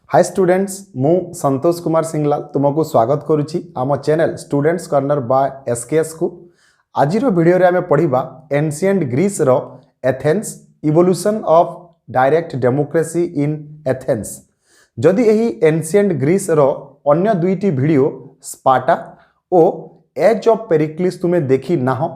Hi students मु संतोष कुमार सिंगलाल तुमको स्वागत करुच्ची आम channel students corner by SKS को। आज वीडियो रे आमे पढ़िबा एंशिएंट ग्रीस रो Athens evolution of direct democracy in Athens. जदि एही एंशिएंट ग्रीस रो अन्य दुईटी वीडियो स्पार्टा और एज ऑफ पेरिक्लिस तुमे देखी नाहो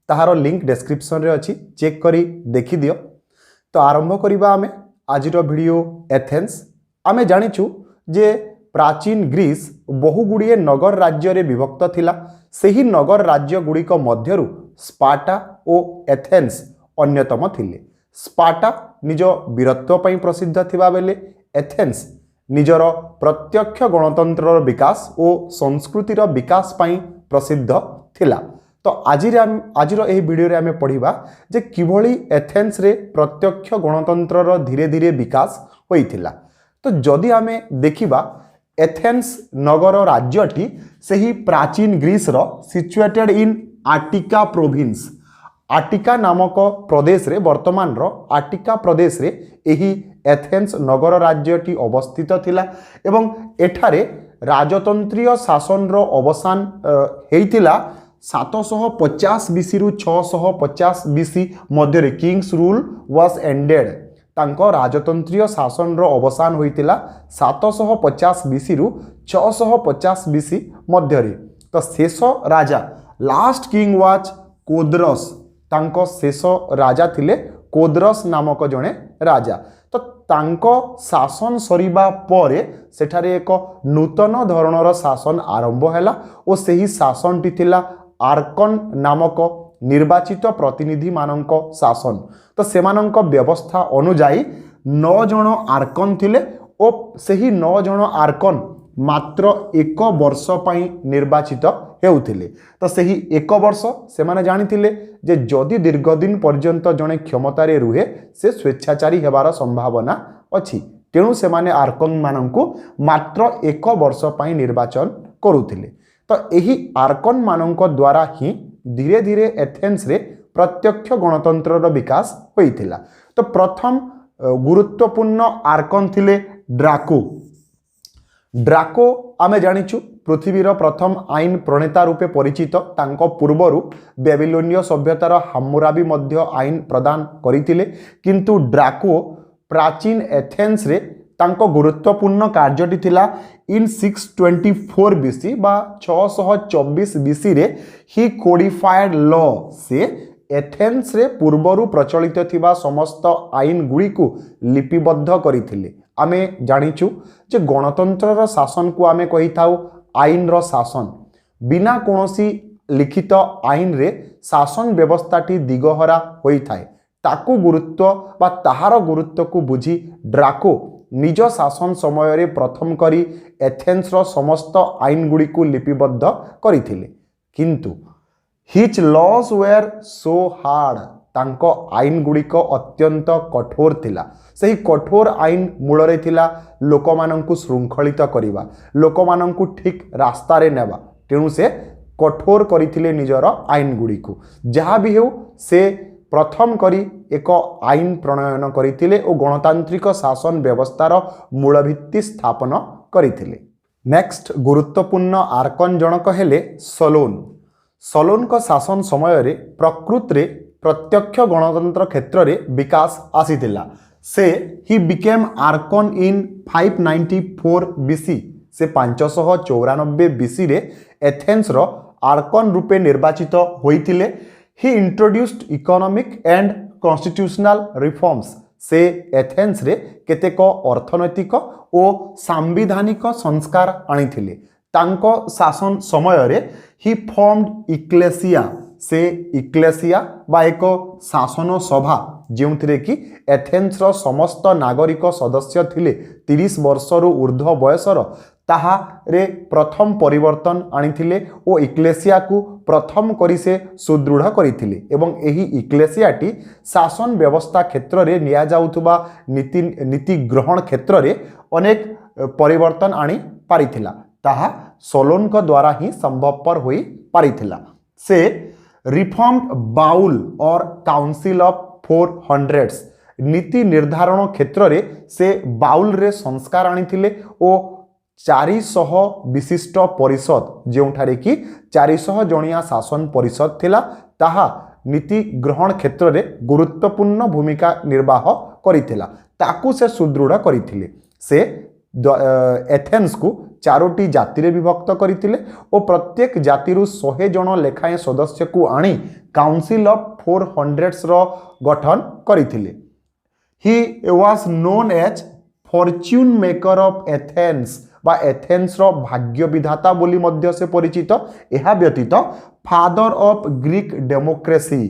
ताहार लिंक डिस्क्रिप्शन रे अछि, चेक करी देखि दियो। तो आरंभ करिबा आमे आज वीडियो एथेंस। आमे जानिछु जे प्राचीन ग्रीस बहुगुड़िए नगर राज्य रे विभक्त थिला। सेही नगर राज्य गुड़िक मध्यरु स्पार्टा और एथेंस अन्यतम थिले। स्पार्टा निज वीरत्व पई प्रसिद्ध थिबा बेले एथेंस निजर प्रत्यक्ष गणतंत्र विकास और संस्कृतिर विकास पई प्रसिद्ध थिला। तो आजिर एही वीडियो रे आमे पढ़िबा जे किभଳି एथेंस रे प्रत्यक्ष गणतंत्र धीरे धीरे विकास होइथिला। तो जदि आमे देखिबा एथेंस नगर राज्यटी सही प्राचीन ग्रीस रो situated in Attica province. Attica नामक प्रदेश रे वर्तमान रो आटिका प्रदेश रे एही एथेंस नगर राज्यटी अवस्थित थिला एवं एठारे राजतंत्रीय शासन रो अवसान हेइतिला 750 बीसी रु 650 BC Madhya Kings rule was ended. तांको राजतंत्रीय शासन रो अवसान होइतिला 750 बीसी रु 650 बीसी मध्य। तो शेष राजा लास्ट किंग वाज कोदरस। तांको शेष राजा थिले कोदरस नामक जणे राजा। तो तांको शासन सरीबा परे सेठारे एक नूतन धरणर शासन आरंभ हैला और सेही शासनटी थिला आर्कन नामक निर्वाचित प्रतिनिधि मानक शासन। तो सेमानंक व्यवस्था अनुजाई 9 जण आर्कन थिले और सही 9 जण आर्कन मात्र 1 वर्ष पई निर्वाचित हेउथिले। तो सही 1 वर्ष से माने जानिथिले जे जदि दीर्घ दिन पर्यंत जणे क्षमतारे रुहे से स्वेच्छाचारी हेबार संभावना अछि। तेणु से माने आर्कन मानंकु मात्र 1 वर्ष पई निर्वाचन करुथिले। तो एही आर्कन मानंक द्वारा ही धीरे धीरे एथेंस रे प्रत्यक्ष गणतंत्र विकास होइथिला। तो प्रथम गुरुत्वपूर्ण आर्कन थिले ड्राको। ड्राको आमे जानिछु पृथ्वीर प्रथम आईन प्रणेता रूपे परिचित। तांको पूर्वरु बेबिलोनिय सभ्यतार हाम्मुराबी मध्य आईन प्रदान करिथिले, किंतु ड्राको प्राचीन एथेंस रे तांको गुरुत्वपूर्ण कार्यटी थिला इन 624 बीसी बा 624 बीसी रे ही कोडिफाइड लॉ से एथेंस रे पूर्वरु प्रचलित थिबा समस्त आईन गुड़ी को लिपिबद्ध करिथिले। आमे जानिछु जे गणतंत्र शासन को आमे कहि थाउ आईन रो शासन। बिना कोनोसी लिखित आईन रे शासन व्यवस्थाटी दिगहरा होई थाए। ताकू गुरुत्व बा ताहार गुरुत्व को बुझी ड्राको निज शासन समय रे प्रथम करी एथेंस रो समस्त आईन गुड़ी को लिपिबद्ध करिथिले, किंतु his laws were so hard. तांको आईन गुड़ी को अत्यंत कठोर थिला। सही कठोर आईन मूल रे थिला लोकमानंकु श्रृंखलित करिबा, लोकमानंकु ठीक रास्ता रे नेबा। तेणु से कठोर करिथिले निजर आईन गुड़ी को। जहाँ भी हो से प्रथम करी एक आईन प्रणयन करिथिले और गणतांत्रिक शासन व्यवस्थार मूलभित्ति स्थापन करिथिले। नेक्स्ट गुरुत्वपूर्ण आर्कन जनक हेले सलोन। सलोन का शासन समय रे प्रकृत रे प्रत्यक्ष गणतंत्र क्षेत्र रे विकास आसीथिला। से he became archon in 594 BC से 594 बीसी रे एथेंस रो आर्कन रूपे निर्वाचित होइथिले। He introduced economic and constitutional reforms. से एथेंस रे केतेक अर्थनैतिक और सांविधानिक संस्कार आनिथिले। तांको शासन समय रे ही फॉर्म्ड इक्लेसिया। से इक्लेसिया बा एक शासन सभा जोंथिरे कि एथेंस रो समस्त नागरिक सदस्य थिले 30 वर्ष रु ऊर्ध्व बयसर। ताहा रे प्रथम परिवर्तन आनिथिले ओ इक्लेसिया को प्रथम करी से सुदृढ़ करिथिले एवं एही इक्लेसियाटी शासन व्यवस्था क्षेत्र रे निया जाउथुबा नीति ग्रहण क्षेत्र रे अनेक परिवर्तन आनी पारिथिला। ताहा सोलोन को द्वारा ही संभवपर होई पारिथिला। से रिफॉर्म्ड बाउल और काउंसिल ऑफ 400 नीति निर्धारण क्षेत्र रे से बाउल रे संस्कार आनिथिले ओ 400 विशिष्ट परिषद जोठारे कि 400 जणिया शासन परिषद थिला ताहा नीति ग्रहण क्षेत्र रे गुरुत्वपूर्ण भूमिका निर्वाह करिथिला ताकू से सुदृढ़ करिथिले से एथेन्स को 4टी जाति रे विभक्त करिथिले ओ प्रत्येक जाति रु 100 जण लेखाएं सदस्य को आनी काउंसिल ऑफ 400 रो गठन करिथिले। He was known as fortune maker of Athens बा एथेन्स रो भाग्य विधाता बोली मध्य से परिचित। एहा व्यतीत father of Greek democracy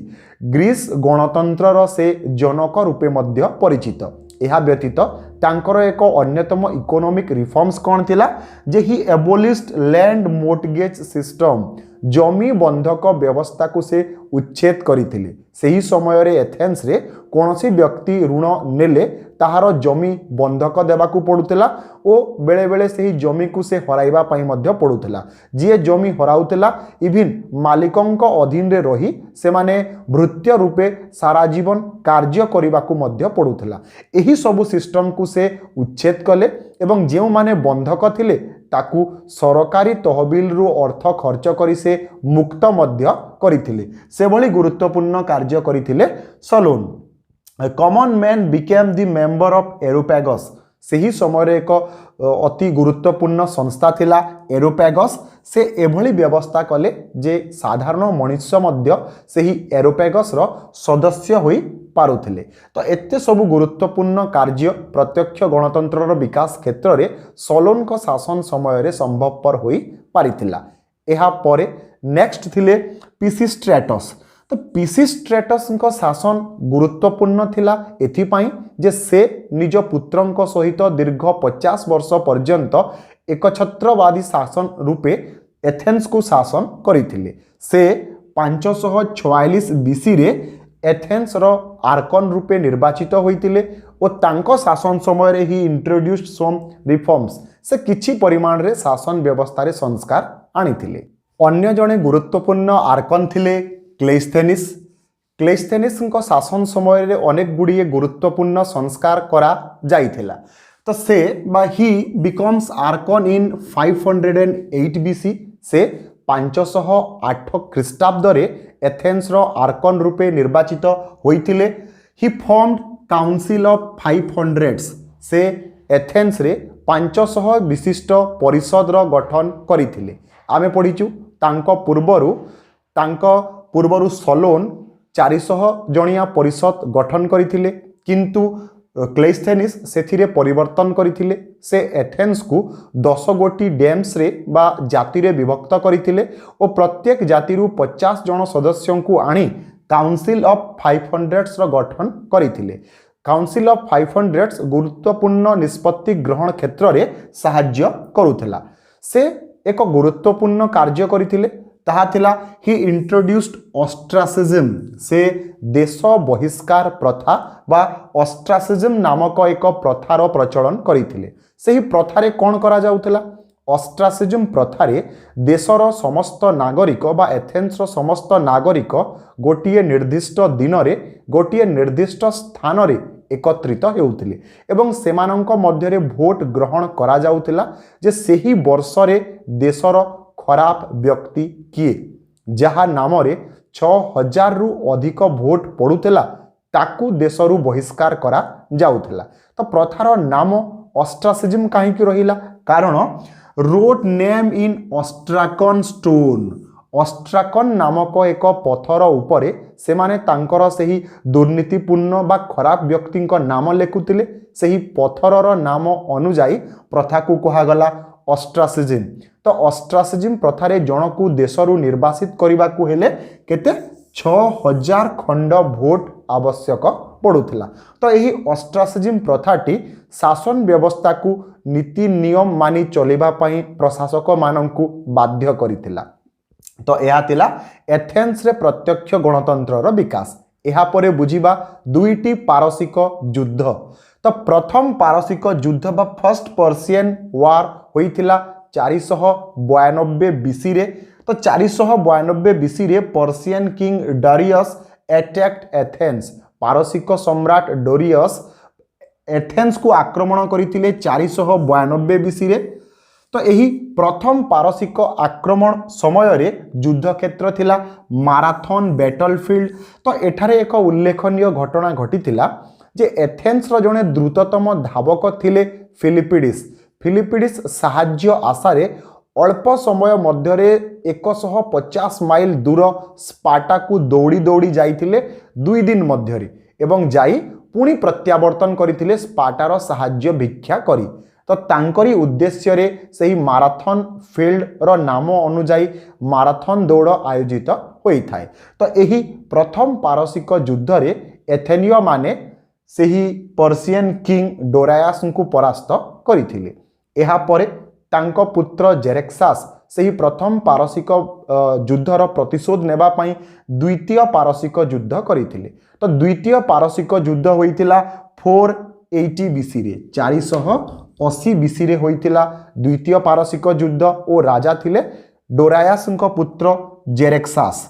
Greece गणतंत्र रो से जनक रूपे मध्य परिचित। एहा व्यतीत तांकर एक अन्यतम इकोनॉमिक रिफॉर्म्स कौन थिला जे ही एबोलिश्ड लैंड मोर्टगेज सिस्टम जमी बंधक व्यवस्था को से उच्छेद करथिले। सही समय रे एथेन्स रे कोनोसी व्यक्ति ऋण नेले ताहार जमी बंधक देबाकू पड़ुतला ओ बेले बेले सही जमी को से हराइबा पई मध्य पड़ुतला। जे जमी हराउतला इविन मालिकंक अधीन रे रही से माने भृत्य रूपे सारा जीवन कार्य करिबाकू मध्य पड़ुतला। एही सबु सिस्टम को से उच्छेद कले एवं जेउ माने बंधक थिले ताकू सरकारी तहबिल रु अर्थ खर्च करी से मुक्त मध्य करिथिले। से भली गुरुत्वपूर्ण कार्य करिथिले Solon. Common man became the member of Areopagus. सही समय एक अति गुरुत्वपूर्ण संस्था थिला एरोपैगस। से एभली व्यवस्था कले जे साधारण मनुष्य मध्य सही एरोपैगस रो सदस्य होई पारुथिले। तो एते सबु गुरुत्वपूर्ण कार्य प्रत्यक्ष गणतंत्र रो विकास क्षेत्र रे सलोन को शासन समय रे संभवपर होई पारिथिला। एहा परे नेक्स्ट थिले पिसिस्ट्रेटस। तो पिसिस्ट्रेटस को शासन गुरुत्वपूर्ण थिला एथिपाई जे से निज पुत्रंक सहित दीर्घ 50 वर्ष पर्यंत एक छत्रवादी शासन रूपे एथेन्स को शासन करिथिले। से 546 बीसी रे एथेन्स रो आर्कन रूपे निर्वाचित होइतिले ओ तांको शासन समय रे ही इंट्रोड्यूस्ड सम रिफॉर्म्स। से किछि परिमाण रे शासन व्यवस्था रे संस्कार आनिथिले। अन्य जणे गुरुत्वपूर्ण आर्कन थिले क्लेस्थेनिस। क्लेस्थेनिस को शासन समय रे अनेक गुड़िए गुरुत्वपूर्ण संस्कार करा जाइथिला। तो से बा ही बिकम्स आर्कन इन 508 बीसी। से 508 ख्रीष्टाब्द रे एथेन्स रो आर्कन रूपे निर्वाचित होइथिले। ही फॉर्म्ड काउंसिल ऑफ 500। से एथेन्स रे 500 विशिष्ट परिषद रो गठन करिथिले। आमे पढिचु तांको पूर्वरु सलोन 400 जणिया परिषद गठन करिथिले किंतु क्लेस्थेनिस सेथिरे परिवर्तन करिथिले। से एथेन्स को 10 गोटी डैम्स रे बा जाति रे विभक्त करिथिले और प्रत्येक जाति रु 50 जन सदस्यों को आनी काउंसिल ऑफ 500 रो गठन करिथिले। काउंसिल ऑफ 500 गुरुत्वपूर्ण निष्पत्ति ग्रहण क्षेत्र रे सहाय्य करुथिला। से एक गुरुत्वपूर्ण कार्य करिथिले ताहा थिला ही इंट्रोड्यूस्ड ऑस्ट्रासिज्म। से देश बहिष्कार प्रथा बा ऑस्ट्रासिज्म नामक एक प्रथार प्रचलन करिथिले। सेही प्रथारे कोन करा जाउथिला ऑस्ट्रासिज्म प्रथारे देशर समस्त नागरिक बा एथेन्स समस्त नागरिक गोटिए निर्दिष्ट दिन रे गोटिए निर्दिष्ट स्थान रे एकत्रित हेउथिले एवं सेमानंक मध्यरे भोट ग्रहण करा जाउथिला जे सेही वर्ष रे देशर खराब व्यक्ति किए जहा नाम रे 6000 रु अधिक भोट पड़ुथिला ताकू देशरु बहिष्कार करा जाउथिला। तो प्रथार नाम ऑस्ट्रासिज्म काहे कि रहिला कारण रोट नेम इन ऑस्ट्राकन स्टोन। ऑस्ट्राकन नामक एक पथर उपरे से माने तांकर सही दुर्नीतिपूर्ण बा खराब व्यक्ति नाम लेखुतिले। सही पथरर नाम अनुजाई प्रथा को कहागला ऑस्ट्रासिज्म। तो ऑस्ट्रासिज्म प्रथारे जन को देशरु निर्वासित करने को हेले केते 6000 खंड भोट आवश्यक पड़ुथिला। तो यही ऑस्ट्रासिज्म प्रथाटी शासन व्यवस्था को नीति नियम मानि चलिबा पई प्रशासक माननकु बाध्य करिथिला। तो यह थिला एथेन्स रे प्रत्यक्ष गणतंत्र रो विकास। यह परे बुझिबा दुईटी पारसिक युद्ध। तो प्रथम पारसिक युद्ध बा फर्स्ट पर्शियन वार होइथिला 492 बीसी रे। तो 492 बीसी रे Persian king Darius attacked Athens Parsik सम्राट डोरियस एथेन्स को आक्रमण करथिले 492 बीसी रे। तो यही प्रथम पारसिक आक्रमण समय रे युद्ध क्षेत्र थिला माराथन बैटलफील्ड। तो एठारे एक उल्लेखनीय घटना घटिथिला जे एथेन्स रो जने द्रुततम धावक थिले फिलिपिडिस। फिलिपिडिस साहाय्य आशारे अल्प समय मध्यरे 150 माइल दूर स्पार्टा को दौड़ी दौड़ी जाइथिले 2 दिन मध्यरे एवं जाई पुणी प्रत्यावर्तन करथिले स्पार्टार साहाय्य भिक्षा करी। तो तांकरी उद्देश्य रे सही माराथन फील्ड रो नाम अनुजाई माराथन दौड़ आयोजित होई थाए। तो यही प्रथम पारसिक युद्ध रे एथेनिय माने सही पर्सियन किंग डोरायास को परास्त करथिले। एहा परे तांको पुत्र जेरेक्सास सही प्रथम पारसिक युद्धर प्रतिशोध नेबा पई द्वितीय पारसिक युद्ध करथिले। तो द्वितीय पारसिक युद्ध होइतिला 480 बीसी रे 480 बीसी रे होइतिला द्वितीय पारसिक युद्ध और राजा थिले डोरायास पुत्र जेरेक्सास।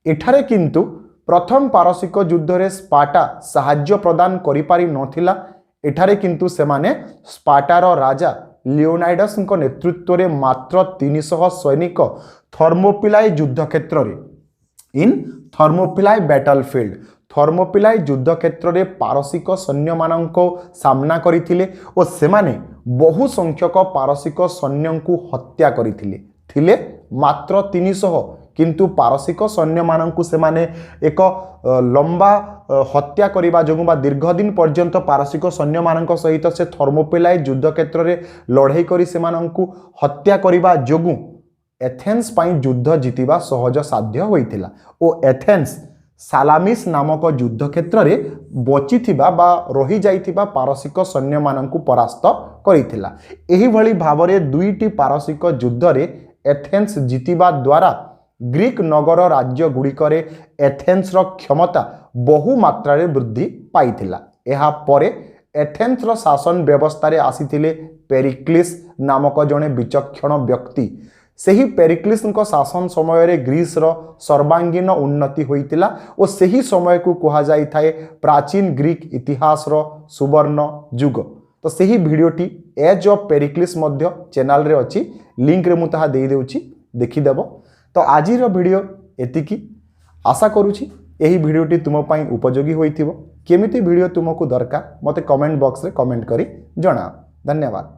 एठारे किंतु प्रथम पारसिक युद्ध रे स्पार्टा साहाय्य प्रदान करि पारि नथिला। एठारे किंतु सेमाने स्पार्टार राजा लियोनाइडस नेतृत्व रे मात्र 300 सैनिक थर्मोपिलाई युद्ध क्षेत्र रे इन थर्मोपिलाई बैटलफील्ड थर्मोपिलाई युद्ध क्षेत्र रे पारसिक सैन्य माननको सामना करिथिले और सेमाने बहु संख्यक पारसिक सैन्य को हत्या करिथिले। थिले मात्र 300 किंतु पारसिक सैन्य माननको सेमाने एक लंबा हत्या करिबा जोगु बा दीर्घ दिन पर्यंत पारसिक सैन्य मानक सहित से थर्मोपिलाई युद्ध क्षेत्र रे लड़ाई करी सेमानଙ୍କୁ हत्या करिबा जोगु एथेन्स पई युद्ध जितिबा सहज साध्य होइथिला। ओ एथेन्स सालामिस नामक युद्ध क्षेत्र रे बचिथिबा बा रही जाइथिबा पारसिक सैन्य मानଙ୍କୁ परास्त करिथिला। एही भली भाबरे दुईटी पारसिक युद्ध रे एथेन्स जितिबा द्वारा ग्रीक नगर राज्य गुड़िकरे एथेन्स रो क्षमता बहु मात्रा रे वृद्धि पाइथिला। एहा परे एथेन्स रो शासन व्यवस्था रे आसीथिले पेरिक्लिस नामक जने विचक्षण व्यक्ति। सेही पेरिक्लिस को शासन समय रे ग्रीस रो सर्वांगीन उन्नति होइतिला और सेही समय को कहा जाई थाए प्राचीन ग्रीक इतिहास रो सुवर्ण युग। तो सेही भिडियोटी एज ऑफ पेरिक्लिस मध्य चैनल रे अछि, लिंक रे मु ताहा देई देउछि, देखि देबो। तो आजिर वीडियो एतिकी। आशा करुछि एही वीडियोटी तुम पई उपयोगी होइथिबो। केमिति वीडियो तुमको दरकार मते कमेंट बॉक्स रे कमेंट करी जणाओ। धन्यवाद।